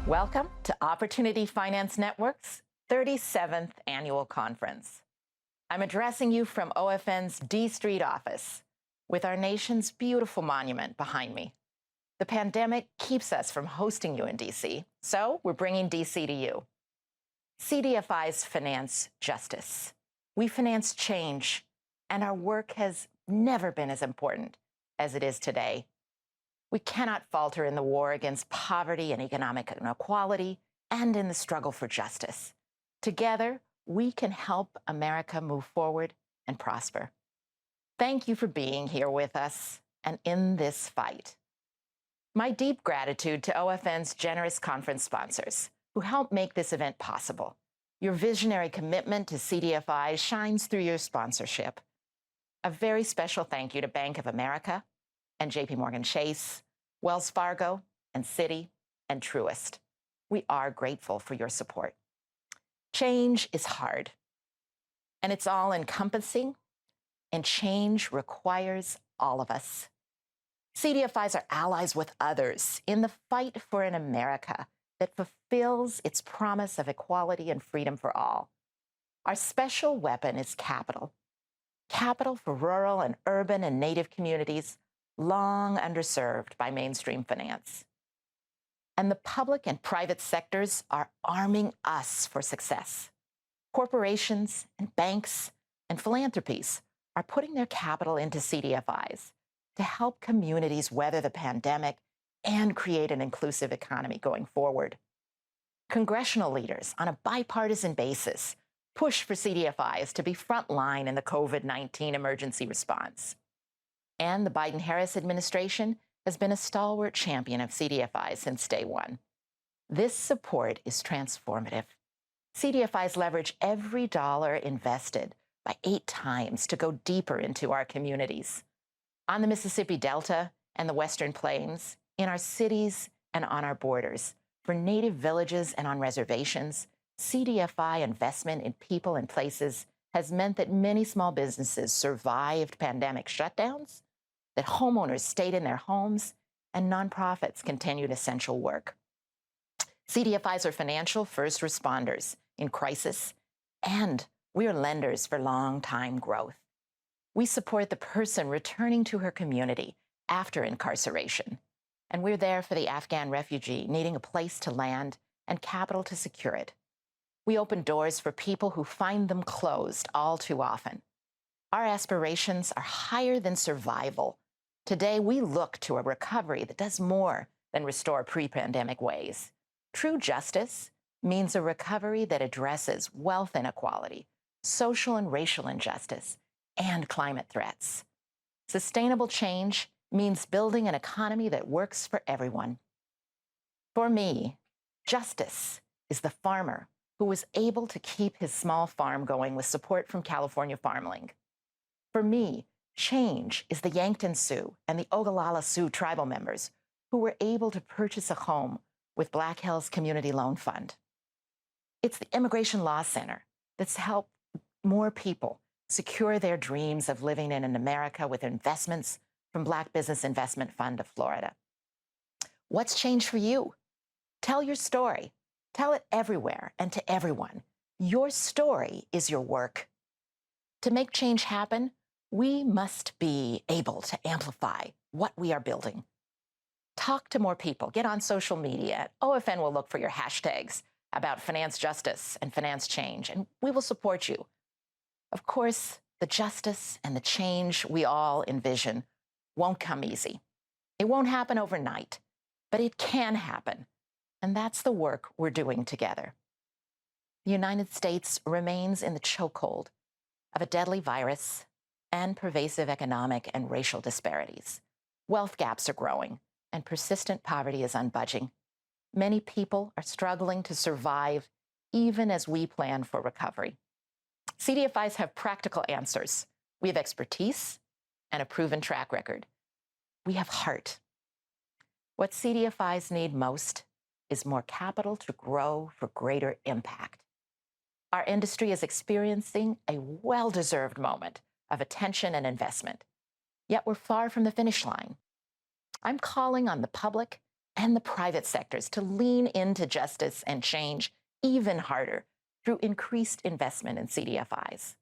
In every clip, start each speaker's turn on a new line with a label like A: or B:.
A: Welcome to Opportunity Finance Network's 37th Annual Conference. I'm addressing you from OFN's D Street office with our nation's beautiful monument behind me. The pandemic keeps us from hosting you in DC, so we're bringing DC to you. CDFIs finance justice. We finance change, and our work has never been as important as it is today. We cannot falter in the war against poverty and economic inequality and in the struggle for justice. Together, we can help America move forward and prosper. Thank you for being here with us and in this fight. My deep gratitude to OFN's generous conference sponsors who helped make this event possible. Your visionary commitment to CDFI shines through your sponsorship. A very special thank you to Bank of America and JPMorgan Chase, Wells Fargo and Citi and Truist. We are grateful for your support. Change is hard, and it's all-encompassing, and change requires all of us. CDFIs are allies with others in the fight for an America that fulfills its promise of equality and freedom for all. Our special weapon is capital. Capital for rural and urban and Native communities long underserved by mainstream finance. And the public and private sectors are arming us for success. Corporations and banks and philanthropies are putting their capital into CDFIs to help communities weather the pandemic and create an inclusive economy going forward. Congressional leaders, on a bipartisan basis, push for CDFIs to be frontline in the COVID-19 emergency response. And the Biden-Harris administration has been a stalwart champion of CDFIs since day one. This support is transformative. CDFIs leverage every dollar invested by 8 times to go deeper into our communities. On the Mississippi Delta and the Western Plains, in our cities and on our borders, for Native villages and on reservations, CDFI investment in people and places has meant that many small businesses survived pandemic shutdowns, that homeowners stayed in their homes, and nonprofits continued essential work. CDFIs are financial first responders in crisis, and we are lenders for long-time growth. We support the person returning to her community after incarceration, and we're there for the Afghan refugee needing a place to land and capital to secure it. We open doors for people who find them closed all too often. Our aspirations are higher than survival. Today, we look to a recovery that does more than restore pre-pandemic ways. True justice means a recovery that addresses wealth inequality, social and racial injustice, and climate threats. Sustainable change means building an economy that works for everyone. For me, justice is the farmer who was able to keep his small farm going with support from California FarmLink. For me, change is the Yankton Sioux and the Ogallala Sioux tribal members who were able to purchase a home with Black Hills Community Loan Fund. It's the Immigration Law Center that's helped more people secure their dreams of living in an America with investments from Black Business Investment Fund of Florida. What's changed for you? Tell your story. Tell it everywhere and to everyone. Your story is your work. To make change happen, we must be able to amplify what we are building. Talk to more people. Get on social media. OFN will look for your hashtags about finance justice and finance change, and we will support you. Of course, the justice and the change we all envision won't come easy. It won't happen overnight, but it can happen, and that's the work we're doing together. The United States remains in the chokehold of a deadly virus and pervasive economic and racial disparities. Wealth gaps are growing, and persistent poverty is unbudging. Many people are struggling to survive even as we plan for recovery. CDFIs have practical answers. We have expertise and a proven track record. We have heart. What CDFIs need most is more capital to grow for greater impact. Our industry is experiencing a well-deserved moment of attention and investment, yet we're far from the finish line. I'm calling on the public and the private sectors to lean into justice and change even harder through increased investment in CDFIs.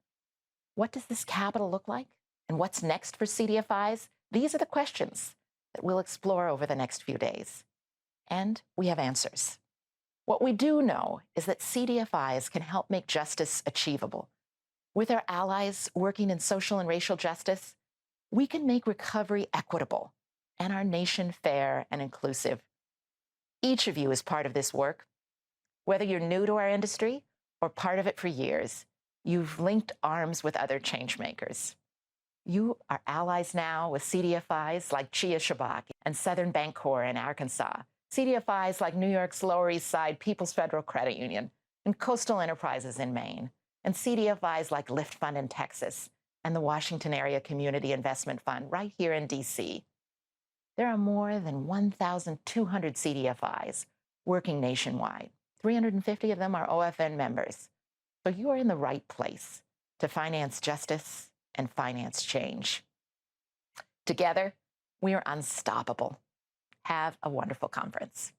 A: What does this capital look like? And what's next for CDFIs? These are the questions that we'll explore over the next few days. And we have answers. What we do know is that CDFIs can help make justice achievable. With our allies working in social and racial justice, we can make recovery equitable and our nation fair and inclusive. Each of you is part of this work. Whether you're new to our industry or part of it for years, you've linked arms with other changemakers. You are allies now with CDFIs like Chia Shabak and Southern Bancorp in Arkansas, CDFIs like New York's Lower East Side People's Federal Credit Union and Coastal Enterprises in Maine, and CDFIs like Lift Fund in Texas and the Washington Area Community Investment Fund right here in DC. There are more than 1,200 CDFIs working nationwide. 350 of them are OFN members. So you are in the right place to finance justice and finance change. Together, we are unstoppable. Have a wonderful conference.